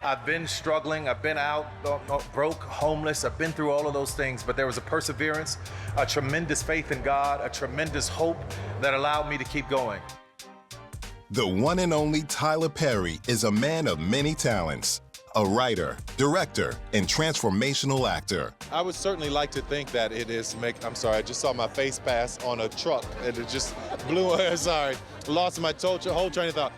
I've been struggling, I've been out, broke, homeless, I've been through all of those things, but there was a perseverance, a tremendous faith in God, a tremendous hope that allowed me to keep going. The one and only Tyler Perry is a man of many talents. A writer, director, and transformational actor. I would certainly like to think that it is I'm sorry, I just saw my face pass on a truck and it just blew, sorry, lost my whole train of thought.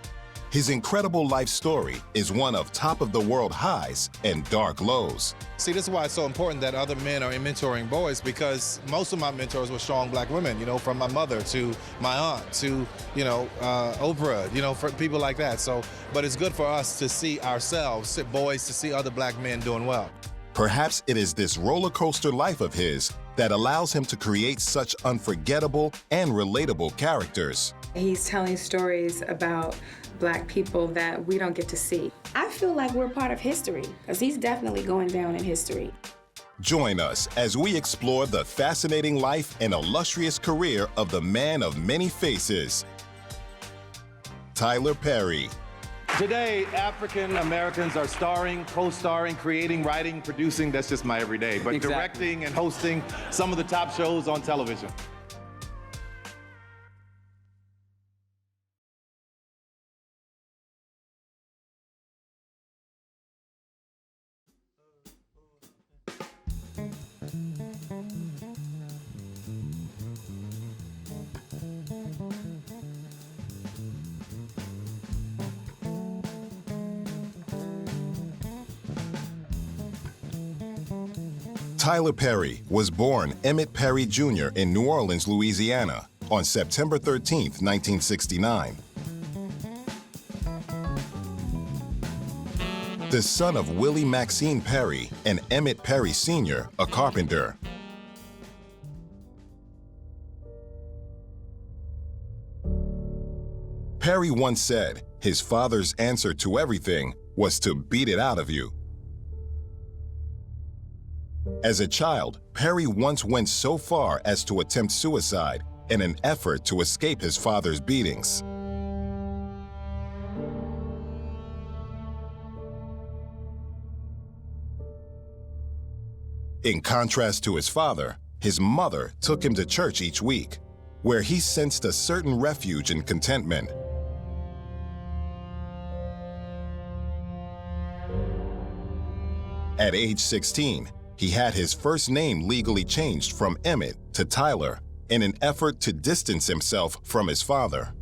His incredible life story is one of top-of-the-world highs and dark lows. See, this is why it's so important that other men are mentoring boys, because most of my mentors were strong black women, you know, from my mother to my aunt to, you know, Oprah, you know, for people like that. So, but it's good for us to see ourselves, boys, to see other black men doing well. Perhaps it is this roller coaster life of his that allows him to create such unforgettable and relatable characters. He's telling stories about black people that we don't get to see. I feel like we're part of history, because he's definitely going down in history. Join us as we explore the fascinating life and illustrious career of the man of many faces, Tyler Perry. Today, African Americans are starring, co-starring, creating, writing, producing. That's just my everyday. But directing and hosting some of the top shows on television. Tyler Perry was born Emmitt Perry Jr. in New Orleans, Louisiana, on September 13, 1969. The son of Willie Maxine Perry and Emmitt Perry Sr., a carpenter. Perry once said his father's answer to everything was to beat it out of you. As a child, Perry once went so far as to attempt suicide in an effort to escape his father's beatings. In contrast to his father, his mother took him to church each week, where he sensed a certain refuge and contentment. At age 16, he had his first name legally changed from Emmitt to Tyler in an effort to distance himself from his father.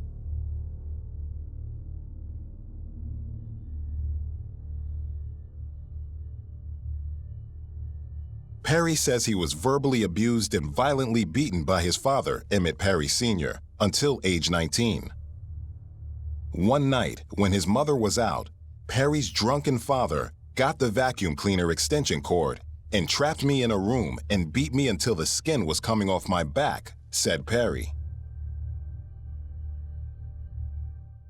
Perry says he was verbally abused and violently beaten by his father, Emmitt Perry Sr., until age 19. One night, when his mother was out, Perry's drunken father got the vacuum cleaner extension cord and trapped me in a room and beat me until the skin was coming off my back, said Perry.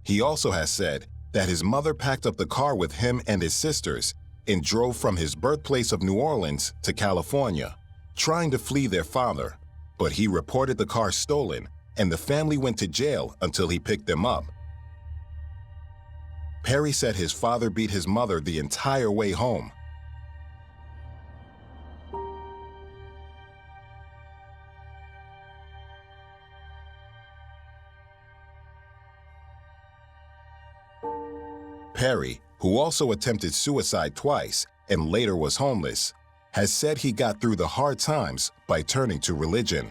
He also has said that his mother packed up the car with him and his sisters and drove from his birthplace of New Orleans to California, trying to flee their father, but he reported the car stolen and the family went to jail until he picked them up. Perry said his father beat his mother the entire way home. Perry, who also attempted suicide twice and later was homeless, has said he got through the hard times by turning to religion.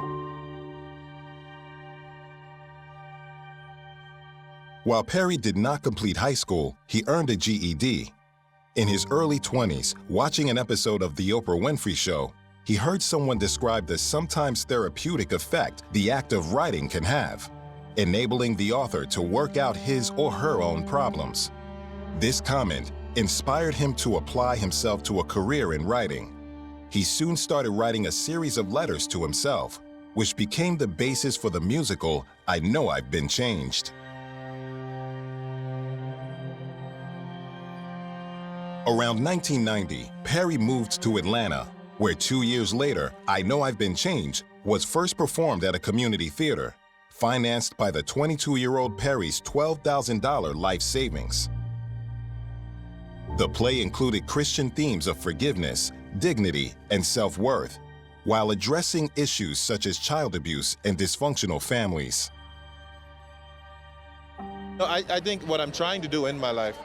While Perry did not complete high school, he earned a GED. In his early 20s, watching an episode of The Oprah Winfrey Show, he heard someone describe the sometimes therapeutic effect the act of writing can have, enabling the author to work out his or her own problems. This comment inspired him to apply himself to a career in writing. He soon started writing a series of letters to himself, which became the basis for the musical I Know I've Been Changed. Around 1990, Perry moved to Atlanta, where 2 years later, I Know I've Been Changed was first performed at a community theater, financed by the 22-year-old Perry's $12,000 life savings. The play included Christian themes of forgiveness, dignity, and self-worth, while addressing issues such as child abuse and dysfunctional families. I think what I'm trying to do in my life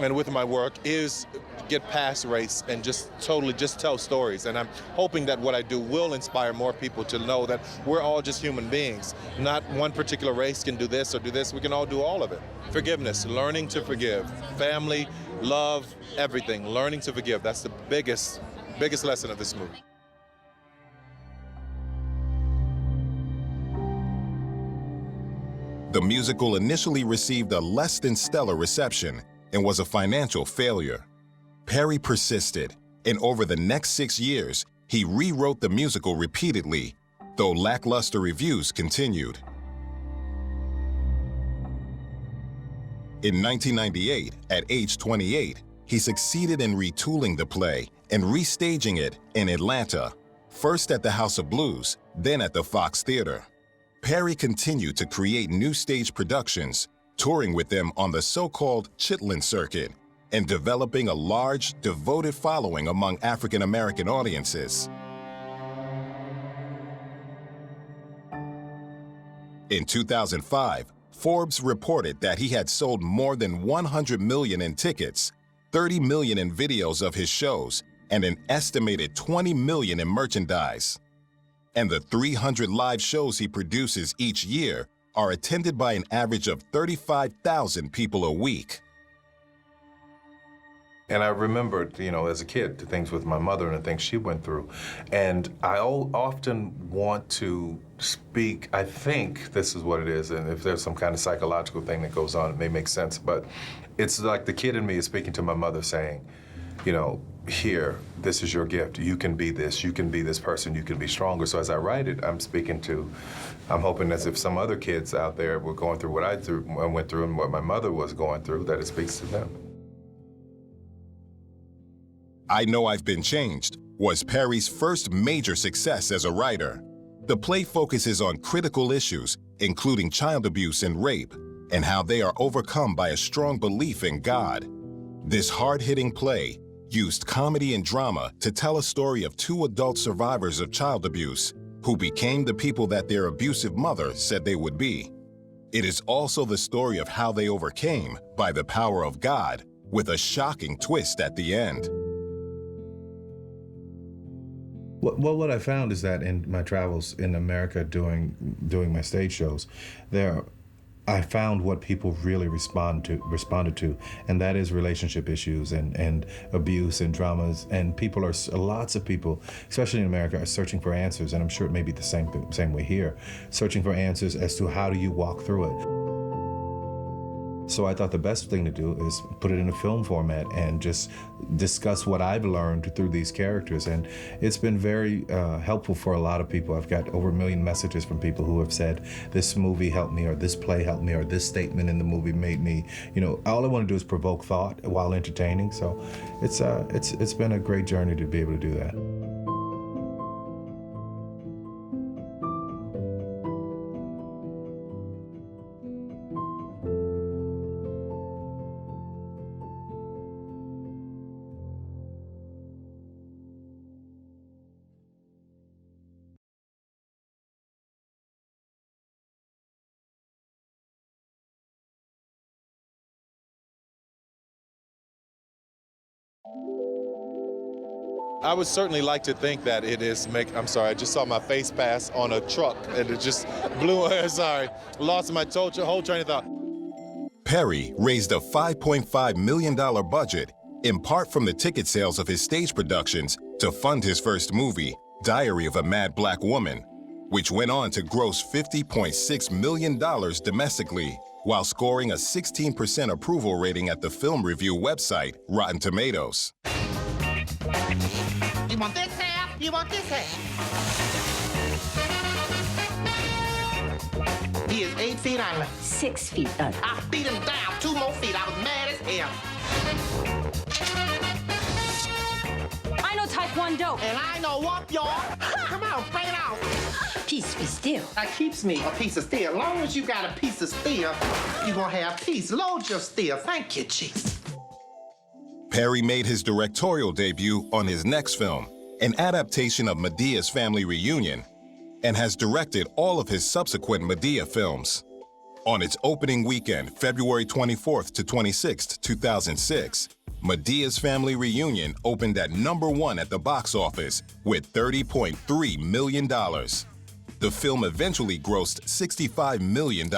and with my work is get past race and just tell stories. And I'm hoping that what I do will inspire more people to know that we're all just human beings. Not one particular race can do this or do this. We can all do all of it. Forgiveness, learning to forgive. Family, love, everything. Learning to forgive. That's the biggest lesson of this movie. The musical initially received a less than stellar reception and was a financial failure. Perry persisted, and over the next 6 years, he rewrote the musical repeatedly, though lackluster reviews continued. In 1998, at age 28, he succeeded in retooling the play and restaging it in Atlanta, first at the House of Blues, then at the Fox Theater. Perry continued to create new stage productions, touring with them on the so-called Chitlin circuit, and developing a large, devoted following among African-American audiences. In 2005, Forbes reported that he had sold more than 100 million in tickets, 30 million in videos of his shows, and an estimated 20 million in merchandise. And the 300 live shows he produces each year are attended by an average of 35,000 people a week. And I remembered, as a kid, the things with my mother and the things she went through. And I often want to speak, I think this is what it is, and if there's some kind of psychological thing that goes on, it may make sense, but it's like the kid in me is speaking to my mother saying, here, this is your gift. You can be this. You can be this person. You can be stronger. So as I write it, I'm hoping as if some other kids out there were going through what I went through and what my mother was going through, that it speaks to them. I Know I've Been Changed was Perry's first major success as a writer. The play focuses on critical issues, including child abuse and rape, and how they are overcome by a strong belief in God. This hard-hitting play used comedy and drama to tell a story of 2 adult survivors of child abuse who became the people that their abusive mother said they would be. It is also the story of how they overcame by the power of God, with a shocking twist at the end. Well, what I found is that in my travels in America doing my stage shows, I found what people really responded to, and that is relationship issues and abuse and dramas. And lots of people, especially in America, are searching for answers, and I'm sure it may be the same way here, searching for answers as to how do you walk through it. So I thought the best thing to do is put it in a film format and just discuss what I've learned through these characters. And it's been very helpful for a lot of people. I've got over 1 million messages from people who have said, this movie helped me, or this play helped me, or this statement in the movie made me, all I want to do is provoke thought while entertaining. So it's been a great journey to be able to do that. I would certainly like to think that it is I'm sorry, I just saw my face pass on a truck and it just blew, sorry, lost my whole train of thought. Perry raised a $5.5 million budget, in part from the ticket sales of his stage productions, to fund his first movie, Diary of a Mad Black Woman, which went on to gross $50.6 million domestically, while scoring a 16% approval rating at the film review website, Rotten Tomatoes. You want this half? You want this half? He is 8 feet under. 6 feet under. I beat him down 2 more feet. I was mad as hell. I know Taekwondo. And I know whoop, y'all. Come on, bring it out. Peace be still. That keeps me a piece of steel. As long as you got a piece of steel, you're gonna have peace. Load your steel. Thank you, Jesus. Perry made his directorial debut on his next film, an adaptation of Madea's Family Reunion, and has directed all of his subsequent Madea films. On its opening weekend, February 24th to 26th, 2006, Madea's Family Reunion opened at #1 at the box office with $30.3 million. The film eventually grossed $65 million.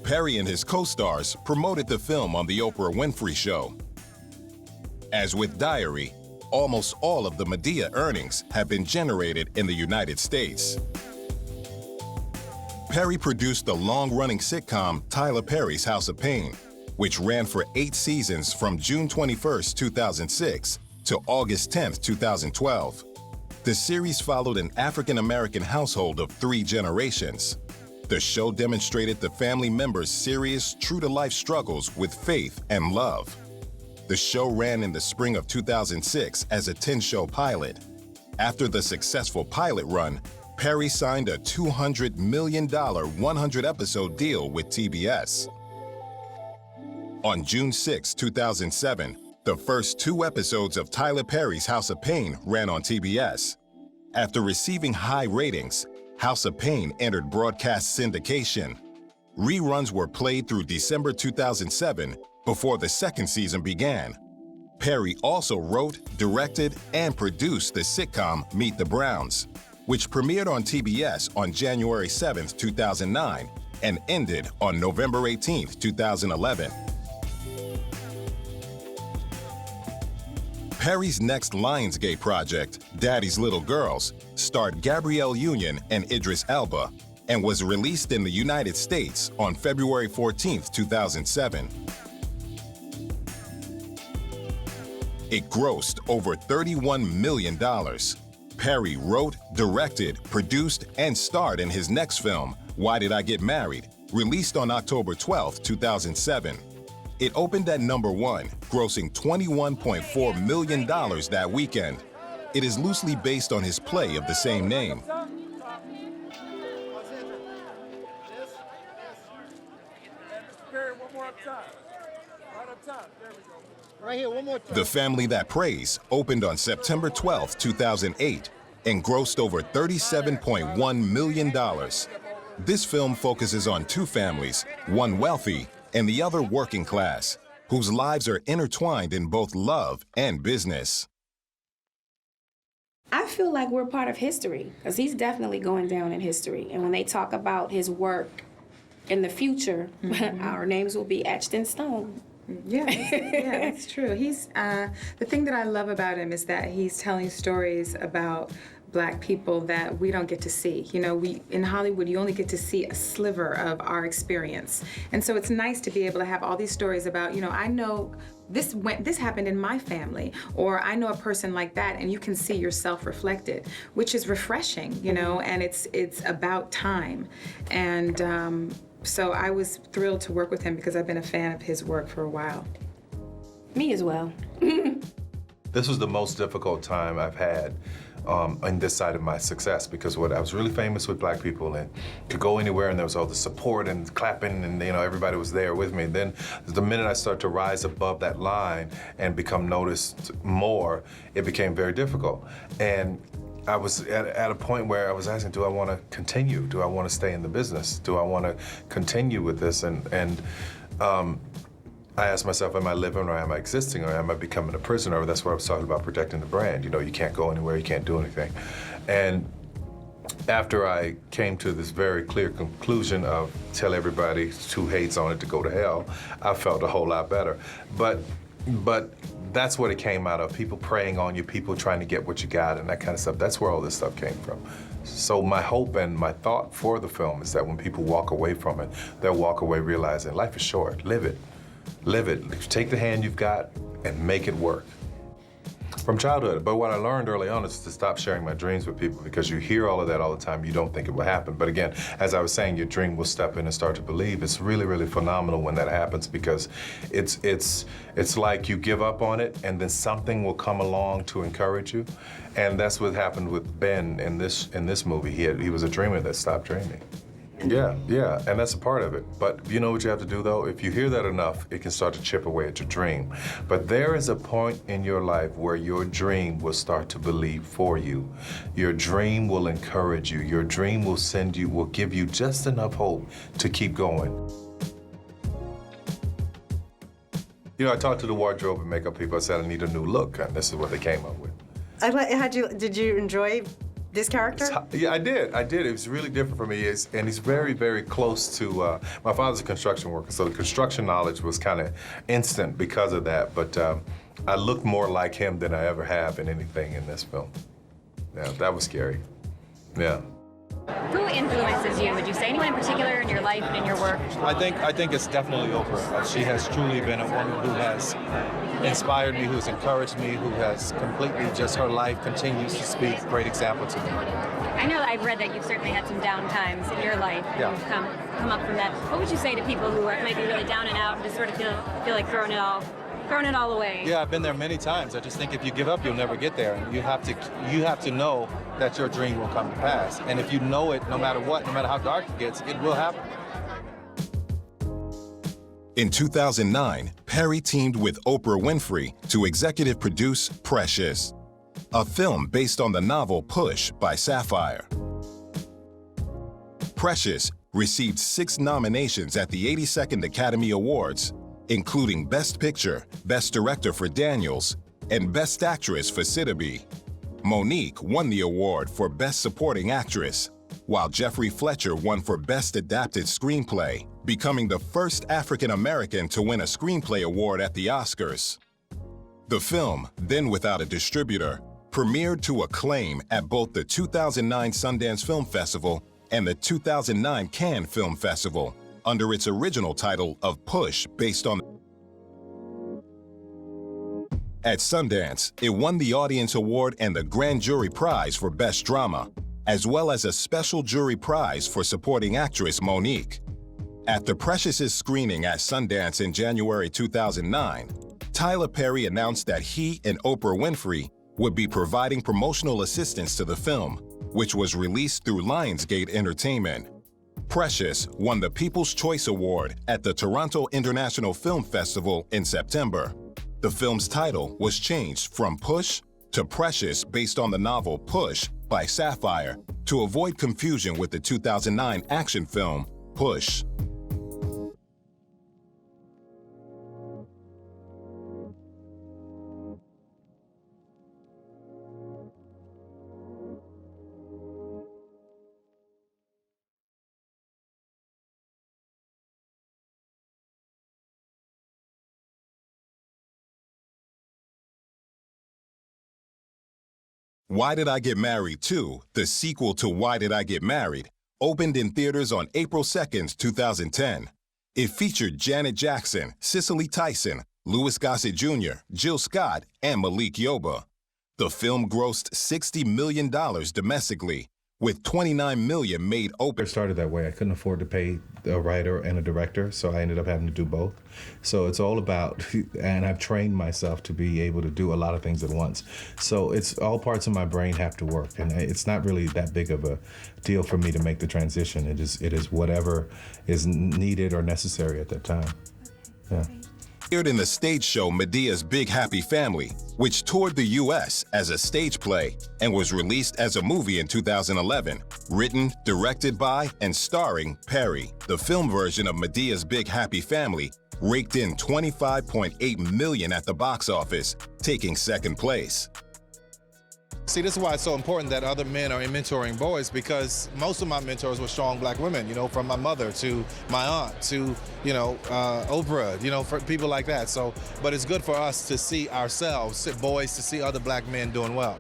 Perry and his co-stars promoted the film on The Oprah Winfrey Show. As with Diary, almost all of the Madea earnings have been generated in the United States. Perry produced the long-running sitcom Tyler Perry's House of Pain, which ran for 8 seasons from June 21, 2006 to August 10, 2012. The series followed an African-American household of 3 generations. The show demonstrated the family members' serious, true-to-life struggles with faith and love. The show ran in the spring of 2006 as a 10-show pilot. After the successful pilot run, Perry signed a $200 million 100-episode deal with TBS. On June 6, 2007, the first 2 episodes of Tyler Perry's House of Pain ran on TBS. After receiving high ratings, House of Pain entered broadcast syndication. Reruns were played through December 2007 before the second season began. Perry also wrote, directed, and produced the sitcom Meet the Browns, which premiered on TBS on January 7, 2009, and ended on November 18, 2011. Perry's next Lionsgate project, Daddy's Little Girls, starred Gabrielle Union and Idris Elba, and was released in the United States on February 14, 2007. It grossed over $31 million. Perry wrote, directed, produced, and starred in his next film, Why Did I Get Married?, released on October 12, 2007. It opened at #1, grossing $21.4 million that weekend. It is loosely based on his play of the same name. Right here, one more time. The Family That Prays opened on September 12, 2008, and grossed over $37.1 million. This film focuses on 2 families, one wealthy and the other working class, whose lives are intertwined in both love and business. I feel like we're part of history, because he's definitely going down in history. And when they talk about his work in the future, our names will be etched in stone. Yeah, that's true. He's the thing that I love about him is that he's telling stories about Black people that we don't get to see. You know, in Hollywood, you only get to see a sliver of our experience. And so it's nice to be able to have all these stories about, you know, I know this happened in my family, or I know a person like that, and you can see yourself reflected, which is refreshing, you know, and it's about time. And so I was thrilled to work with him because I've been a fan of his work for a while. Me as well. This was the most difficult time I've had on this side of my success, because I was really famous with Black people and could go anywhere, and there was all the support and clapping, and you know, everybody was there with me. Then the minute I started to rise above that line and become noticed more, it became very difficult. And I was at a point where I was asking, do I want to continue? Do I want to stay in the business? Do I want to continue with this? And I asked myself, am I living or am I existing, or am I becoming a prisoner? That's what I was talking about, protecting the brand. You know, you can't go anywhere, you can't do anything. And after I came to this very clear conclusion of tell everybody who hates on it to go to hell, I felt a whole lot better. But that's what it came out of, people preying on you, people trying to get what you got and that kind of stuff. That's where all this stuff came from. So my hope and my thought for the film is that when people walk away from it, they'll walk away realizing life is short, live it. Live it. Take the hand you've got and make it work. From childhood. But what I learned early on is to stop sharing my dreams with people, because you hear all of that all the time. You don't think it will happen. But again, as I was saying, your dream will step in and start to believe. It's really, really phenomenal when that happens, because it's like you give up on it and then something will come along to encourage you. And that's what happened with Ben in this movie. He was a dreamer that stopped dreaming. Yeah, and that's a part of it. But you know what you have to do, though? If you hear that enough, it can start to chip away at your dream. But there is a point in your life where your dream will start to believe for you. Your dream will encourage you. Your dream will give you just enough hope to keep going. You know, I talked to the wardrobe and makeup people. I said, I need a new look, and this is what they came up with. Did you enjoy this character? Yeah, I did. It was really different for me. And he's very, very close to, my father's a construction worker, so the construction knowledge was kind of instant because of that. But I looked more like him than I ever have in anything in this film. Yeah, that was scary. Yeah. Who influences you? Would you say anyone in particular in your life and in your work? I think it's definitely Oprah. She has truly been a woman who has inspired me, who's encouraged me, who has completely just her life continues to speak great example to me. I know I've read that you've certainly had some down times in your life. Yeah. You've come up from that. What would you say to people who might be really down and out and just sort of feel like throwing it all away? Yeah, I've been there many times. I just think if you give up, you'll never get there. And you have to know that your dream will come to pass. And if you know it, no matter what, no matter how dark it gets, it will happen. In 2009, Perry teamed with Oprah Winfrey to executive produce Precious, a film based on the novel Push by Sapphire. Precious received 6 nominations at the 82nd Academy Awards, including Best Picture, Best Director for Daniels, and Best Actress for Sidibe. Monique won the award for Best Supporting Actress, while Jeffrey Fletcher won for Best Adapted Screenplay, becoming the first African American to win a screenplay award at the Oscars. The film, then without a distributor, premiered to acclaim at both the 2009 Sundance Film Festival and the 2009 Cannes Film Festival, under its original title of Push, based on. At Sundance, it won the Audience Award and the Grand Jury Prize for Best Drama, as well as a Special Jury Prize for Supporting Actress Monique. At the Precious' screening at Sundance in January 2009, Tyler Perry announced that he and Oprah Winfrey would be providing promotional assistance to the film, which was released through Lionsgate Entertainment. Precious won the People's Choice Award at the Toronto International Film Festival in September. The film's title was changed from Push to Precious based on the novel Push by Sapphire to avoid confusion with the 2009 action film Push. Why Did I Get Married 2, the sequel to Why Did I Get Married, opened in theaters on April 2nd, 2010. It featured Janet Jackson, Cicely Tyson, Louis Gossett Jr., Jill Scott, and Malik Yoba. The film grossed $60 million domestically, with $29 million made open. It started that way. I couldn't afford to pay a writer and a director, so I ended up having to do both. So it's all about, and I've trained myself to be able to do a lot of things at once. So it's all parts of my brain have to work, and it's not really that big of a deal for me to make the transition. It is whatever is needed or necessary at that time. Yeah. Appeared in the stage show Medea's Big Happy Family, which toured the U.S. as a stage play and was released as a movie in 2011. Written, directed by, and starring Perry, the film version of Medea's Big Happy Family raked in $25.8 million at the box office, taking second place. See, this is why it's so important that other men are mentoring boys, because most of my mentors were strong black women, you know, from my mother to my aunt to, Oprah, for people like that. So, but it's good for us to see ourselves, boys, to see other black men doing well.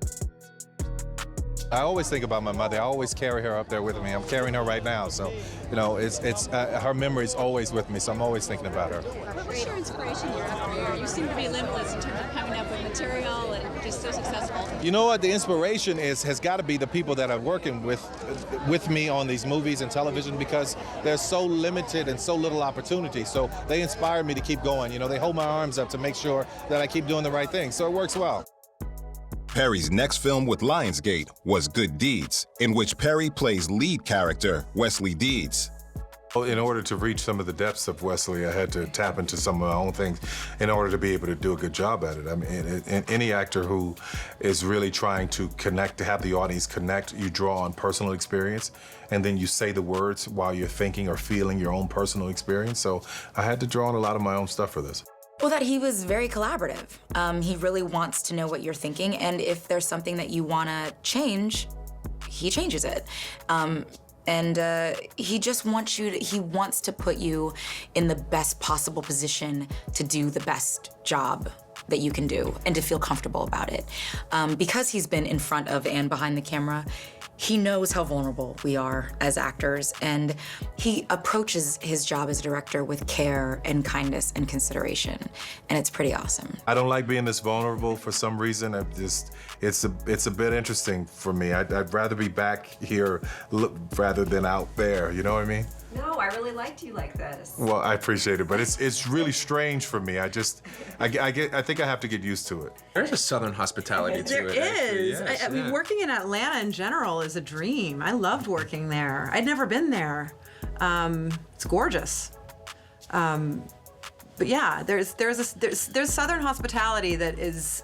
I always think about my mother. I always carry her up there with me. I'm carrying her right now. So, it's her memory's always with me. So I'm always thinking about her. What was your inspiration year after year? You seem to be limitless in terms of coming up with material and just so successful. You know what? The inspiration has got to be the people that are working with me on these movies and television, because there's so limited and so little opportunity. So they inspire me to keep going. They hold my arms up to make sure that I keep doing the right thing. So it works well. Perry's next film with Lionsgate was Good Deeds, in which Perry plays lead character Wesley Deeds. In order to reach some of the depths of Wesley, I had to tap into some of my own things in order to be able to do a good job at it. I mean, any actor who is really trying to connect, to have the audience connect, you draw on personal experience, and then you say the words while you're thinking or feeling your own personal experience. So I had to draw on a lot of my own stuff for this. Well, that he was very collaborative. He really wants to know what you're thinking, and if there's something that you want to change, he changes it. He just wants he wants to put you in the best possible position to do the best job that you can do and to feel comfortable about it. Because he's been in front of and behind the camera, he knows how vulnerable we are as actors, and he approaches his job as a director with care and kindness and consideration, and it's pretty awesome. I don't like being this vulnerable for some reason. It's a bit interesting for me. I'd rather be back here rather than out there, you know what I mean? No, I really liked you like this. Well, I appreciate it, but it's really strange for me. I think I have to get used to it. There's a Southern hospitality to There it. is. Yes, I mean, working in Atlanta in general is a dream. I loved working there. I'd never been there. It's gorgeous. But yeah, there's Southern hospitality that is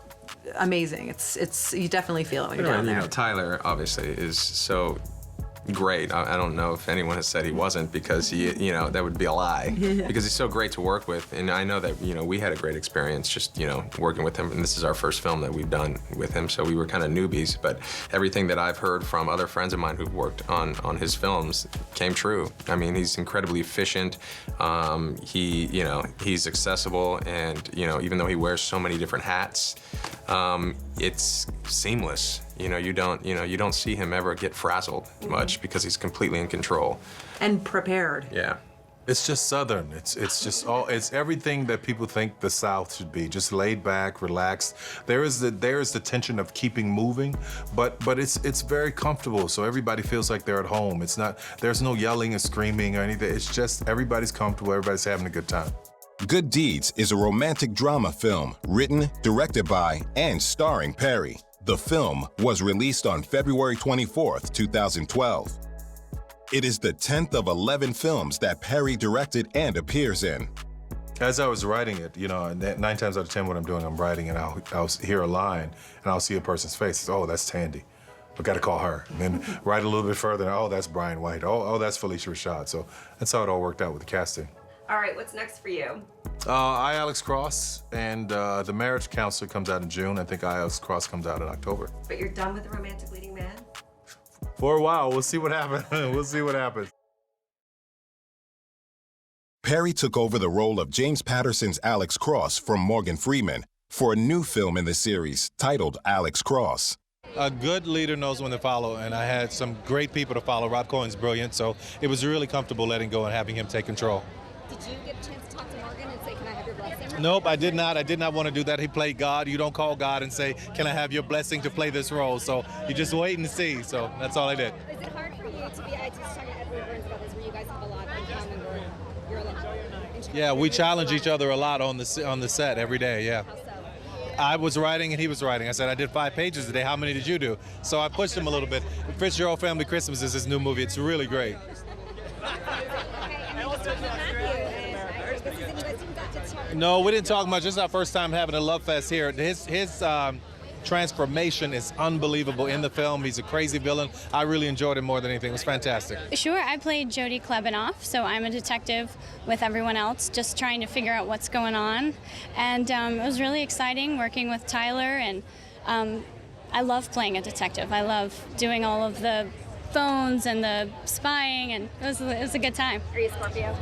amazing. It's you definitely feel it when you're down there. You know, Tyler obviously is so great. I don't know if anyone has said he wasn't, because that would be a lie. Because he's so great to work with, and I know that we had a great experience just working with him. And this is our first film that we've done with him, so we were kind of newbies. But everything that I've heard from other friends of mine who've worked on his films came true. I mean, he's incredibly efficient. He's accessible, and even though he wears so many different hats, it's seamless. You don't see him ever get frazzled much because he's completely in control. And prepared. Yeah. It's just Southern. It's everything that people think the South should be. Just laid back, relaxed. There is the tension of keeping moving, but it's very comfortable. So everybody feels like they're at home. There's no yelling and screaming or anything. It's just everybody's comfortable. Everybody's having a good time. Good Deeds is a romantic drama film written, directed by, and starring Perry. The film was released on February 24th, 2012. It is the 10th of 11 films that Perry directed and appears in. As I was writing it, 9 times out of 10 what I'm doing, I'm writing and I'll hear a line and I'll see a person's face. Oh, that's Tandy. I've got to call her. And then write a little bit further. Oh, that's Brian White. Oh, that's Felicia Rashad. So that's how it all worked out with the casting. All right, what's next for you? I, Alex Cross, and The Marriage Counselor comes out in June. I think Alex Cross comes out in October. But you're done with the romantic leading man? For a while, we'll see what happens. We'll see what happens. Perry took over the role of James Patterson's Alex Cross from Morgan Freeman for a new film in the series titled Alex Cross. A good leader knows when to follow, and I had some great people to follow. Rob Cohen's brilliant, so it was really comfortable letting go and having him take control. Did you get a chance to talk to Morgan and say, can I have your blessing? Nope, I did not. I did not want to do that. He played God. You don't call God and say, can I have your blessing to play this role? So you just wait and see. So that's all I did. Is it hard for you to be, I was talking to Edward Burns about this, where you guys have a lot in common, or you're a lot. Yeah, we challenge each other a lot on the set every day, yeah. How so? I was writing and he was writing. I said, I did 5 pages today. How many did you do? So I pushed him a little bit. Fitzgerald Family Christmas is his new movie. It's really great. No, we didn't talk much. This is our first time having a love fest here. His transformation is unbelievable in the film. He's a crazy villain. I really enjoyed it more than anything. It was fantastic. Sure, I played Jody Klebanoff, so I'm a detective with everyone else, just trying to figure out what's going on. And it was really exciting working with Tyler, and I love playing a detective. I love doing all of the phones and the spying, and it was a good time. Are you a Scorpio?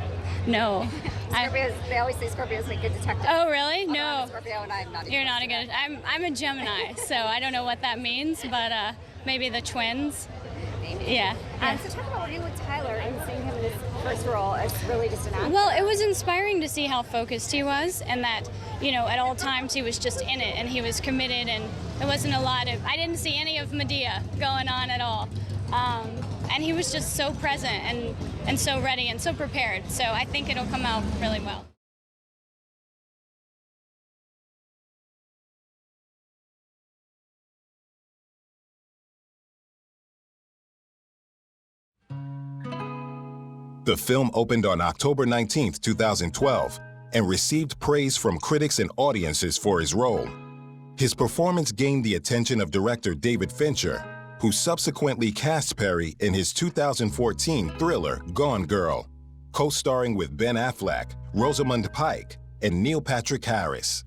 No. Scorpios, they always say Scorpios make good detectives. Oh, really? No. I'm a Scorpio and I'm not. You're not a good. I'm a Gemini, so I don't know what that means, but maybe the twins. Maybe. Yeah. So talk about working with Tyler and seeing him in his first role as really just an actor. Well, it was inspiring to see how focused he was, and that, at all times he was just in it and he was committed, and there wasn't a lot of. I didn't see any of Madea going on at all. And he was just so present and so ready and so prepared. So I think it'll come out really well. The film opened on October 19, 2012, and received praise from critics and audiences for his role. His performance gained the attention of director David Fincher, who subsequently cast Perry in his 2014 thriller Gone Girl, co-starring with Ben Affleck, Rosamund Pike, and Neil Patrick Harris.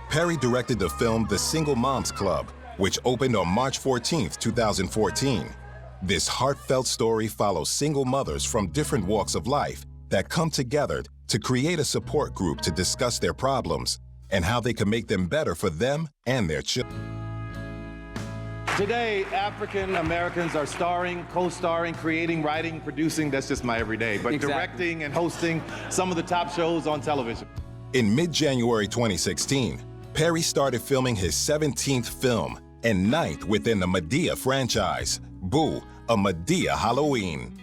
Perry directed the film The Single Moms Club, which opened on March 14, 2014. This heartfelt story follows single mothers from different walks of life that come together to create a support group to discuss their problems and how they can make them better for them and their children. Today, African Americans are starring, co-starring, creating, writing, producing. That's just my everyday. But directing and hosting some of the top shows on television. In mid-January 2016, Perry started filming his 17th film and 9th within the Madea franchise, Boo, A Madea Halloween.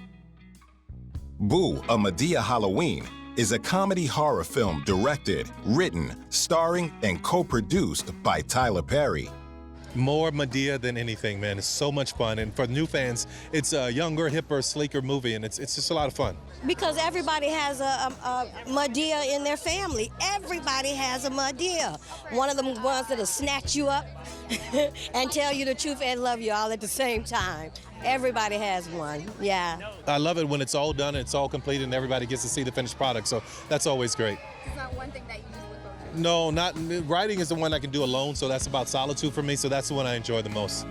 Boo, A Madea Halloween is a comedy horror film directed, written, starring, and co-produced by Tyler Perry. More Madea than anything, man. It's so much fun. And for new fans, it's a younger, hipper, sleeker movie, and it's just a lot of fun. Because everybody has a Madea in their family. Everybody has a Madea. One of them ones that'll snatch you up and tell you the truth and love you all at the same time. Everybody has one, yeah. I love it when it's all done and it's all completed and everybody gets to see the finished product, so that's always great. It's not one thing that you use with both. No, not writing is the one I can do alone, so that's about solitude for me, so that's the one I enjoy the most.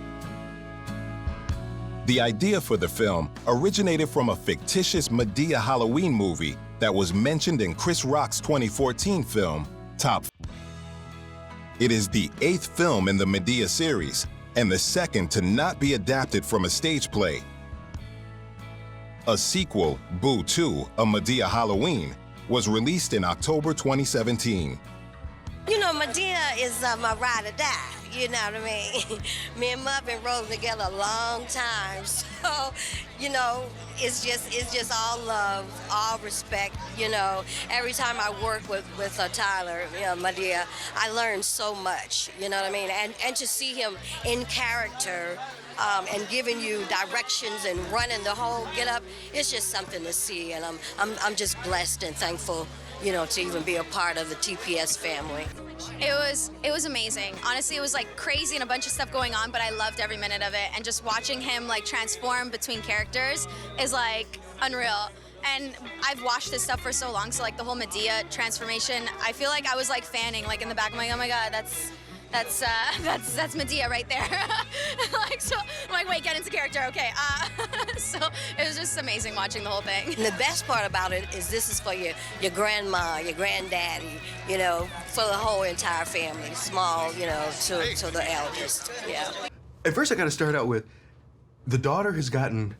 The idea for the film originated from a fictitious Madea Halloween movie that was mentioned in Chris Rock's 2014 film, Top. It is the 8th film in the Madea series and the second to not be adapted from a stage play. A sequel, Boo 2, A Madea Halloween, was released in October 2017. You know, Madea is my ride or die, you know what I mean? Me and Muff been rolling together a long time, so, you know, it's just all love, all respect, you know. Every time I work with Tyler, you know, Madea, I learn so much, you know what I mean? And to see him in character, and giving you directions and running the whole get up, it's just something to see, and I'm just blessed and thankful, you know, to even be a part of the TPS family. It was amazing. Honestly, it was like crazy and a bunch of stuff going on, but I loved every minute of it, and just watching him like transform between characters is like unreal. And I've watched this stuff for so long, so like the whole Madea transformation, I feel like I was like fanning like in the back. I'm like, oh my God, that's Madea right there. Like, so I'm like, wait, get into character, okay. So it was just amazing watching the whole thing. And the best part about it is this is for your grandma, your granddaddy, you know, for the whole entire family, small, you know, to the eldest, yeah. At first I gotta start out with, the daughter has gotten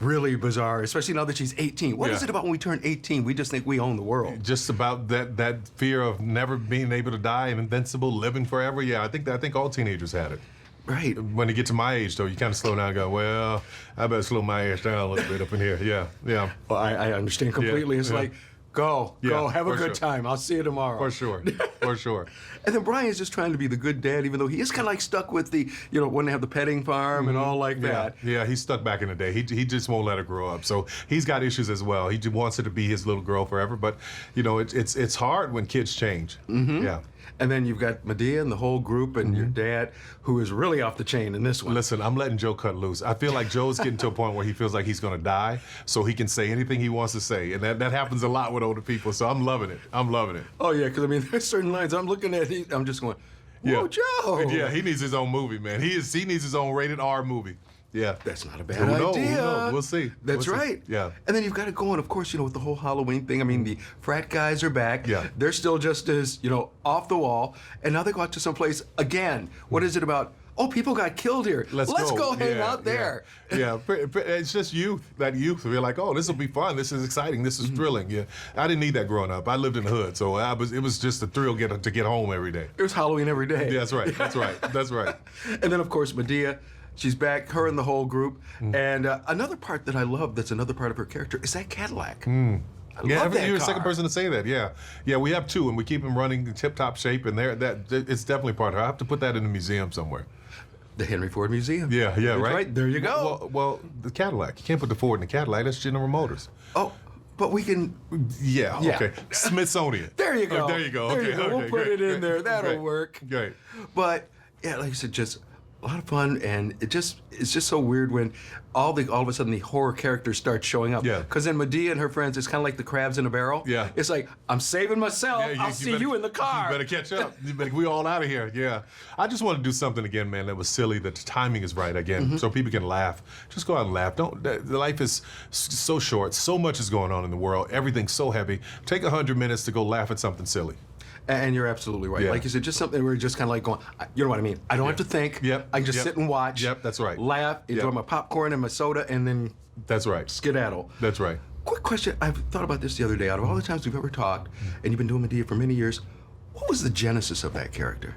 really bizarre, especially now that she's 18. What is it about when we turn 18, we just think we own the world? Just about that fear of never being able to die and invincible, living forever. Yeah, I think all teenagers had it. Right. When you get to my age, though, you kind of slow down and go, well, I better slow my ass down a little bit up in here. Yeah, yeah. Well, I understand completely. It's like, go, have a good time. I'll see you tomorrow. For sure, for sure. And then Brian's just trying to be the good dad, even though he is kind of like stuck with the, you know, when they have the petting farm and all like that. Yeah, he's stuck back in the day. He just won't let her grow up. So he's got issues as well. He just wants her to be his little girl forever. But, you know, it's hard when kids change. Yeah. And then you've got Madea and the whole group and your dad, who is really off the chain in this one. Listen, I'm letting Joe cut loose. I feel like Joe's getting to a point where he feels like he's going to die, so he can say anything he wants to say. And that happens a lot with older people, so I'm loving it. I'm loving it. Oh, yeah, because, I mean, there's certain lines I'm looking at, I'm just going, whoa, Joe! Yeah, he needs his own movie, man. He needs his own rated R movie. Yeah. That's not a bad idea. We'll see. That's right. Yeah. And then you've got to go on, of course, you know, with the whole Halloween thing. I mean, the frat guys are back. Yeah. They're still just as, you know, off the wall. And now they go out to someplace again. What is it about? Oh, people got killed here. Let's go hang out there. Yeah. It's just youth. That youth. We're like, oh, this will be fun. This is exciting. This is thrilling. Yeah. I didn't need that growing up. I lived in the hood, so it was just a thrill to get home every day. It was Halloween every day. Yeah, that's right. That's right. That's right. And then, of course, Madea. She's back, her and the whole group. And another part that I love, that's another part of her character, is that Cadillac. I love that you're the car. second person to say that. Yeah, yeah. We have two, and we keep them running in tip-top shape, and it's definitely part of her. I have to put that in a museum somewhere. The Henry Ford Museum. Yeah, right? There you go. Well, the Cadillac. You can't put the Ford in the Cadillac. That's General Motors. Oh, but we can... Yeah, okay. Smithsonian. There you go. Oh, there you go. There Okay, you go. okay, We'll put great, it in there. That'll great, work. Great. But, yeah, like I said, just a lot of fun, and it's just so weird when all of a sudden the horror characters start showing up. Yeah. Because then Madea and her friends, it's kind of like the crabs in a barrel. Yeah. It's like, I'm saving myself. I'll see you in the car. You better catch up. We all out of here. Yeah. I just want to do something again, man, that was silly, that the timing is right again, so people can laugh. Just go out and laugh. The life is so short. So much is going on in the world. Everything's so heavy. Take 100 minutes to go laugh at something silly. And you're absolutely right. Yeah. Like you said, just something where you're just kind of like going, you know what I mean? I don't have to think. Yep. I can just Yep. sit and watch. Yep, that's right. Laugh, enjoy my popcorn and my soda, and then that's right. Skedaddle. That's right. Quick question. I've thought about this the other day. Out of all the times we've ever talked, and you've been doing Madea for many years, what was the genesis of that character?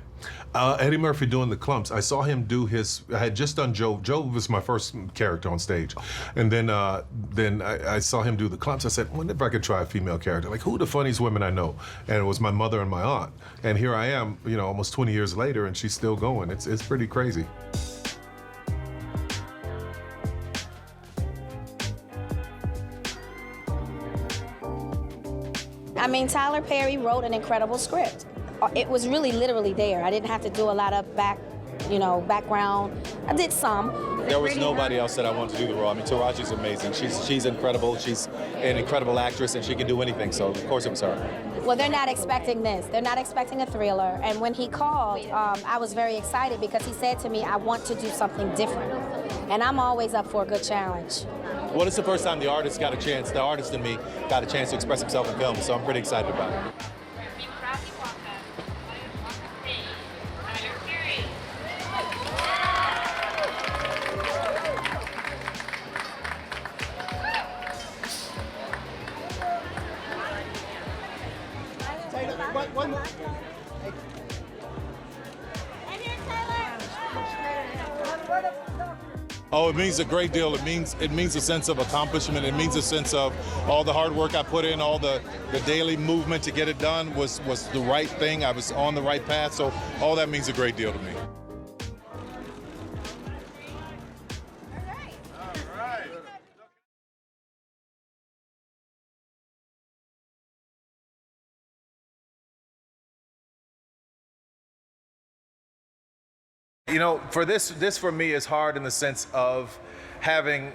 Eddie Murphy doing the Clumps. I saw him do I had just done Joe. Joe was my first character on stage. And then I saw him do the Clumps. I said, wonder if I could try a female character. Like, who are the funniest women I know? And it was my mother and my aunt. And here I am, almost 20 years later, and she's still going. It's pretty crazy. I mean, Tyler Perry wrote an incredible script. It was really literally there. I didn't have to do a lot of background. I did some. There was nobody else that I wanted to do the role. I mean, Taraji's amazing. She's incredible. She's an incredible actress, and she can do anything. So of course it was her. Well, they're not expecting this. They're not expecting a thriller. And when he called, I was very excited because he said to me, I want to do something different. And I'm always up for a good challenge. Well, it's the first time the artist in me got a chance to express himself in film, so I'm pretty excited about it. One more. Oh, it means a great deal. It means a sense of accomplishment. It means a sense of all the hard work I put in, all the daily movement to get it done was the right thing. I was on the right path. So all that means a great deal to me. For this for me is hard in the sense of having,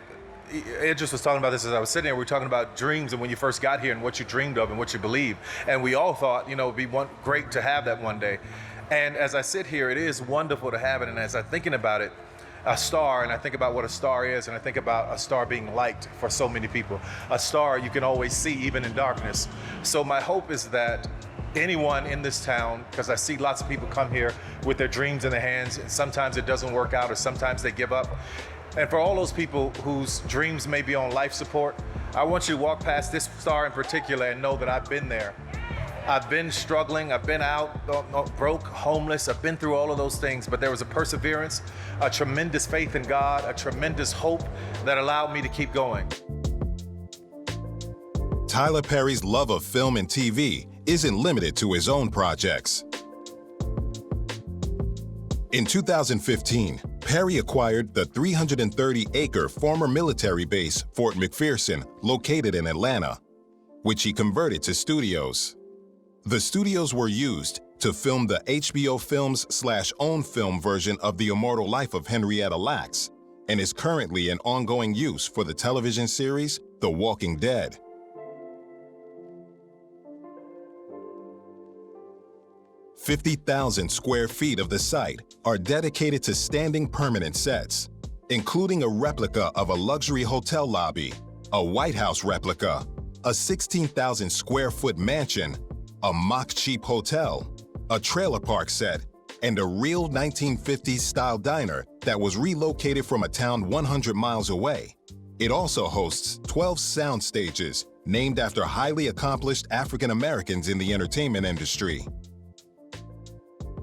Idris was talking about this as I was sitting here, we were talking about dreams and when you first got here and what you dreamed of and what you believe. And we all thought, it'd be great to have that one day. And as I sit here, it is wonderful to have it. And as I'm thinking about it, a star, and I think about what a star is, and I think about a star being liked for so many people. A star you can always see even in darkness. So my hope is that anyone in this town, because I see lots of people come here with their dreams in their hands, and sometimes it doesn't work out or sometimes they give up. And for all those people whose dreams may be on life support, I want you to walk past this star in particular and know that I've been there. I've been struggling, I've been out, broke, homeless, I've been through all of those things, but there was a perseverance, a tremendous faith in God, a tremendous hope that allowed me to keep going. Tyler Perry's love of film and TV isn't limited to his own projects. In 2015, Perry acquired the 330-acre former military base, Fort McPherson, located in Atlanta, which he converted to studios. The studios were used to film the HBO Films/own film version of The Immortal Life of Henrietta Lacks, and is currently in ongoing use for the television series The Walking Dead. 50,000 square feet of the site are dedicated to standing permanent sets, including a replica of a luxury hotel lobby, a White House replica, a 16,000 square foot mansion, a mock cheap hotel, a trailer park set, and a real 1950s style diner that was relocated from a town 100 miles away. It also hosts 12 sound stages named after highly accomplished African Americans in the entertainment industry.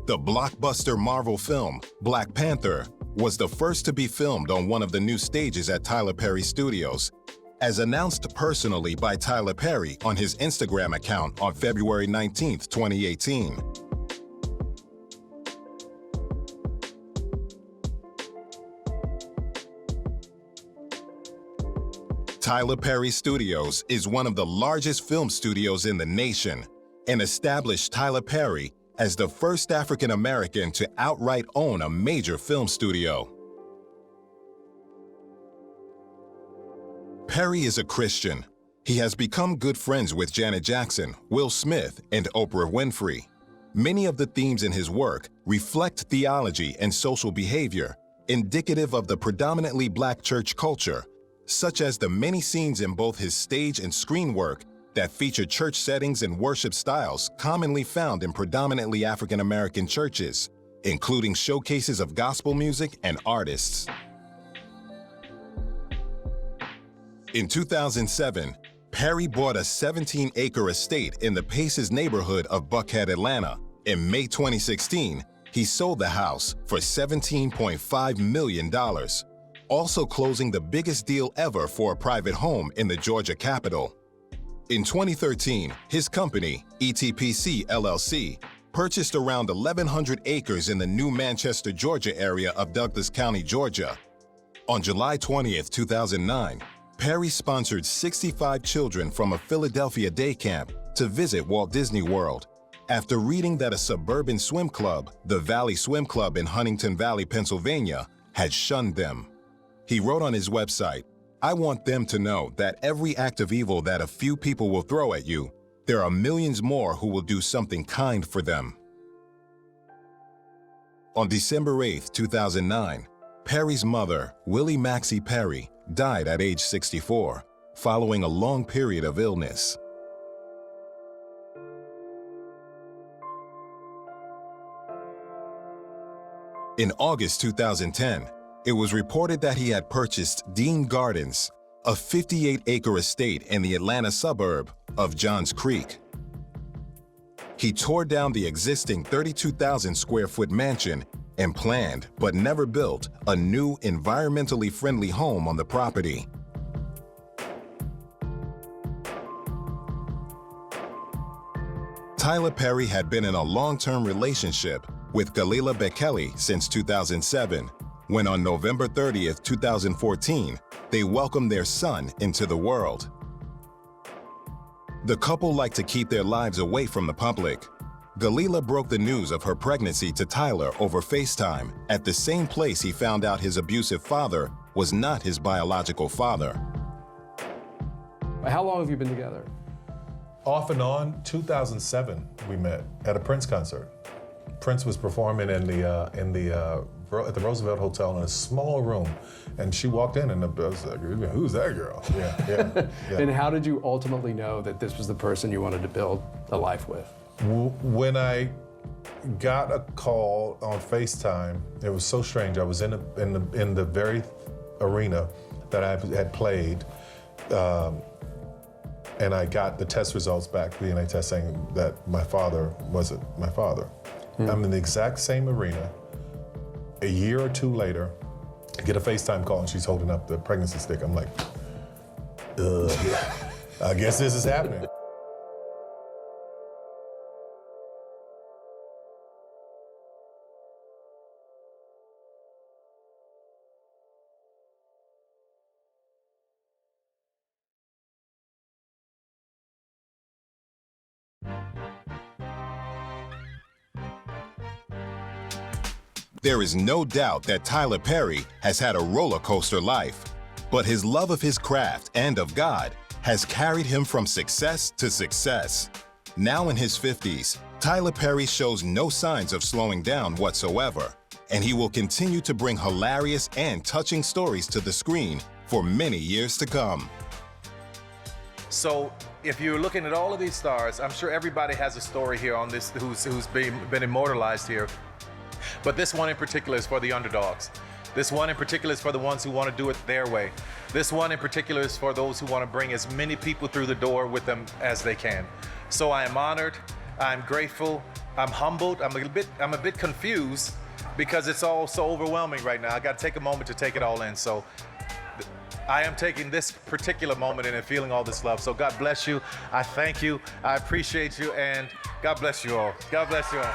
The blockbuster Marvel film, Black Panther, was the first to be filmed on one of the new stages at Tyler Perry Studios, as announced personally by Tyler Perry on his Instagram account on February 19, 2018. Tyler Perry Studios is one of the largest film studios in the nation and established Tyler Perry as the first African American to outright own a major film studio. Perry is a Christian. He has become good friends with Janet Jackson, Will Smith, and Oprah Winfrey. Many of the themes in his work reflect theology and social behavior, indicative of the predominantly Black church culture, such as the many scenes in both his stage and screen work that feature church settings and worship styles commonly found in predominantly African American churches, including showcases of gospel music and artists. In 2007, Perry bought a 17-acre estate in the Paces neighborhood of Buckhead, Atlanta. In May 2016, he sold the house for $17.5 million, also closing the biggest deal ever for a private home in the Georgia capital. In 2013, his company, ETPC LLC, purchased around 1,100 acres in the New Manchester, Georgia area of Douglas County, Georgia. On July 20th, 2009, Perry sponsored 65 children from a Philadelphia day camp to visit Walt Disney World after reading that a suburban swim club, the Valley Swim Club in Huntington Valley, Pennsylvania, had shunned them. He wrote on his website, "I want them to know that every act of evil that a few people will throw at you, there are millions more who will do something kind for them." On December 8, 2009, Perry's mother, Willie Maxie Perry, died at age 64, following a long period of illness. In August 2010, it was reported that he had purchased Dean Gardens, a 58-acre estate in the Atlanta suburb of Johns Creek. He tore down the existing 32,000-square-foot mansion and planned, but never built, a new environmentally friendly home on the property. Tyler Perry had been in a long-term relationship with Galila Bekele since 2007, when on November 30th, 2014, they welcomed their son into the world. The couple liked to keep their lives away from the public. Galila broke the news of her pregnancy to Tyler over FaceTime at the same place he found out his abusive father was not his biological father. How long have you been together? Off and on, 2007, we met at a Prince concert. Prince was performing at the Roosevelt Hotel in a small room, and she walked in, and I was like, "Who's that girl?" Yeah. And how did you ultimately know that this was the person you wanted to build a life with? When I got a call on FaceTime, it was so strange. I was in the very arena that I had played, and I got the test results back, the DNA test, saying that my father wasn't my father. I'm in the exact same arena. A year or two later, I get a FaceTime call, and she's holding up the pregnancy stick. I'm like, I guess this is happening. There is no doubt that Tyler Perry has had a roller coaster life, but his love of his craft and of God has carried him from success to success. Now in his 50s, Tyler Perry shows no signs of slowing down whatsoever, and he will continue to bring hilarious and touching stories to the screen for many years to come. So if you're looking at all of these stars, I'm sure everybody has a story here on this who's been immortalized here. But this one in particular is for the underdogs. This one in particular is for the ones who want to do it their way. This one in particular is for those who want to bring as many people through the door with them as they can. So I am honored, I'm grateful, I'm humbled, I'm a bit confused because it's all so overwhelming right now. I got to take a moment to take it all in. So I am taking this particular moment in and feeling all this love. So God bless you. I thank you. I appreciate you, and God bless you all. God bless you all.